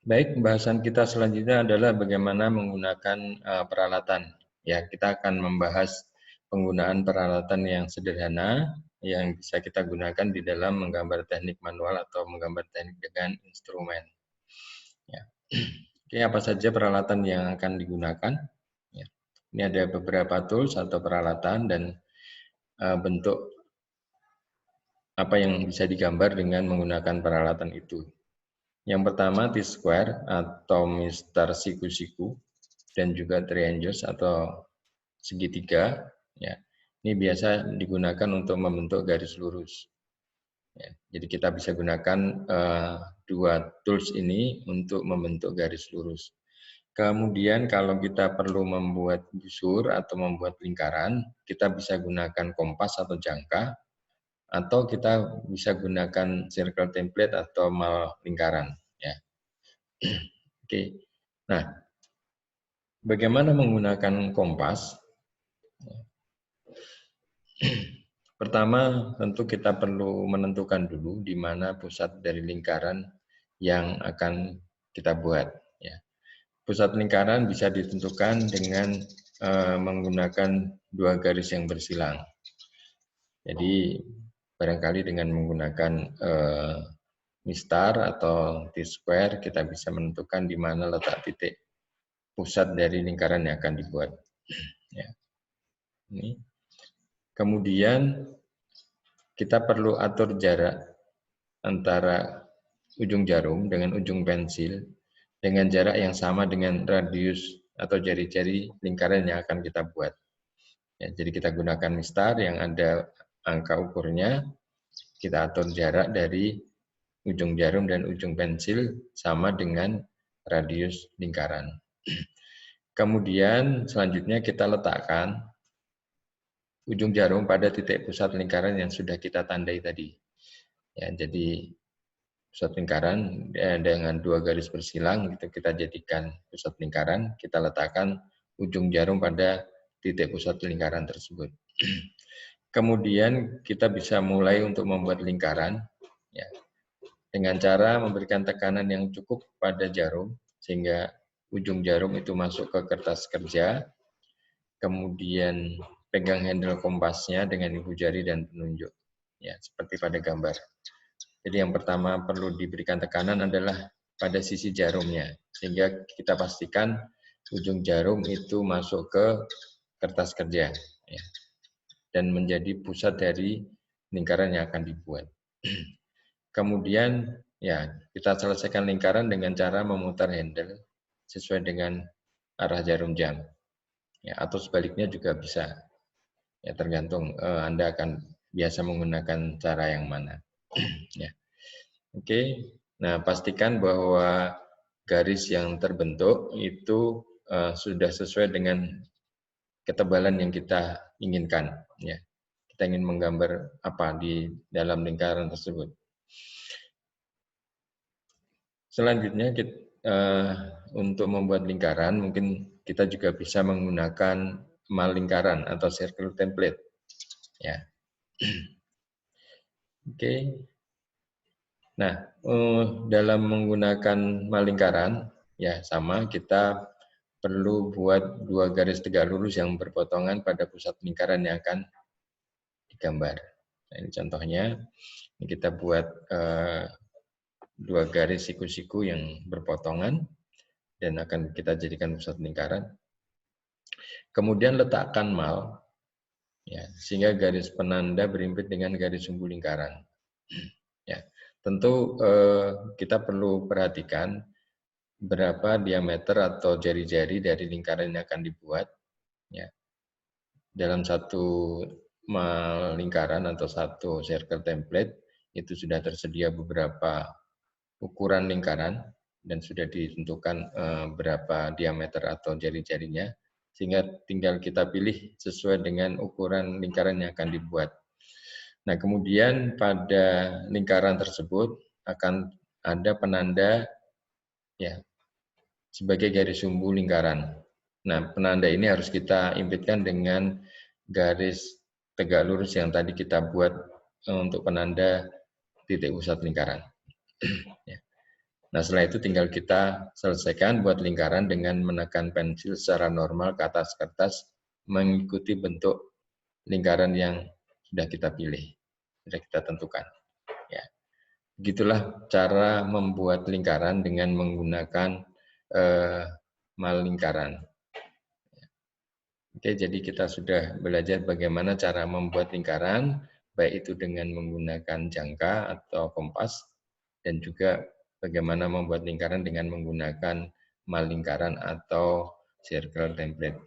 Baik, pembahasan kita selanjutnya adalah bagaimana menggunakan peralatan. Ya, kita akan membahas penggunaan peralatan yang sederhana yang bisa kita gunakan di dalam menggambar teknik manual atau menggambar teknik dengan instrumen. Ya. Oke, apa saja peralatan yang akan digunakan? Ya. Ini ada beberapa tools atau peralatan dan bentuk apa yang bisa digambar dengan menggunakan peralatan itu. Yang pertama T-square atau Mister Siku-siku dan juga triangles atau segitiga. Ya, ini biasa digunakan untuk membentuk garis lurus. Ya, jadi kita bisa gunakan dua tools ini untuk membentuk garis lurus. Kemudian kalau kita perlu membuat busur atau membuat lingkaran, kita bisa gunakan kompas atau jangka, atau kita bisa gunakan circle template atau mal lingkaran. Ya. Oke. Nah, bagaimana menggunakan kompas? Pertama, tentu kita perlu menentukan dulu di mana pusat dari lingkaran yang akan kita buat. Ya. Pusat lingkaran bisa ditentukan dengan menggunakan dua garis yang bersilang. Jadi, barangkali dengan menggunakan mistar atau T-square, kita bisa menentukan di mana letak titik pusat dari lingkaran yang akan dibuat. Ya. Ini. Kemudian kita perlu atur jarak antara ujung jarum dengan ujung pensil dengan jarak yang sama dengan radius atau jari-jari lingkaran yang akan kita buat. Ya, jadi kita gunakan mistar yang ada angka ukurnya, kita atur jarak dari ujung jarum dan ujung pensil sama dengan radius lingkaran. Kemudian selanjutnya kita letakkan ujung jarum pada titik pusat lingkaran yang sudah kita tandai tadi. Ya, jadi pusat lingkaran dengan dua garis bersilang itu kita jadikan pusat lingkaran, kita letakkan ujung jarum pada titik pusat lingkaran tersebut. Kemudian kita bisa mulai untuk membuat lingkaran ya, dengan cara memberikan tekanan yang cukup pada jarum sehingga ujung jarum itu masuk ke kertas kerja, kemudian pegang handle kompasnya dengan ibu jari dan penunjuk, ya seperti pada gambar. Jadi yang pertama perlu diberikan tekanan adalah pada sisi jarumnya, sehingga kita pastikan ujung jarum itu masuk ke kertas kerja, ya, dan menjadi pusat dari lingkaran yang akan dibuat. Kemudian ya kita selesaikan lingkaran dengan cara memutar handle sesuai dengan arah jarum jam, ya, atau sebaliknya juga bisa. Ya tergantung Anda akan biasa menggunakan cara yang mana. Ya. Oke, nah pastikan bahwa garis yang terbentuk itu sudah sesuai dengan ketebalan yang kita inginkan. Ya, kita ingin menggambar apa di dalam lingkaran tersebut. Selanjutnya untuk membuat lingkaran, mungkin kita juga bisa menggunakan mal lingkaran atau circle template. Ya, oke. Nah, dalam menggunakan mal lingkaran, ya sama kita perlu buat dua garis tegak lurus yang berpotongan pada pusat lingkaran yang akan digambar. Nah, ini contohnya, ini kita buat dua garis siku-siku yang berpotongan dan akan kita jadikan pusat lingkaran. Kemudian letakkan mal, ya, sehingga garis penanda berimpit dengan garis sumbu lingkaran. Ya, tentu kita perlu perhatikan berapa diameter atau jari-jari dari lingkaran yang akan dibuat. Ya. Dalam satu lingkaran atau satu circle template itu sudah tersedia beberapa ukuran lingkaran dan sudah ditentukan berapa diameter atau jari-jarinya, sehingga tinggal kita pilih sesuai dengan ukuran lingkaran yang akan dibuat. Nah, kemudian pada lingkaran tersebut akan ada penanda ya sebagai garis sumbu lingkaran. Nah, penanda ini harus kita impitkan dengan garis tegak lurus yang tadi kita buat untuk penanda titik pusat lingkaran. Ya. Nah, setelah itu tinggal kita selesaikan buat lingkaran dengan menekan pensil secara normal ke atas kertas mengikuti bentuk lingkaran yang sudah kita pilih, sudah kita tentukan. Ya, begitulah cara membuat lingkaran dengan menggunakan malingkaran. Oke, jadi kita sudah belajar bagaimana cara membuat lingkaran, baik itu dengan menggunakan jangka atau kompas, dan juga bagaimana membuat lingkaran dengan menggunakan malingkaran atau circle template.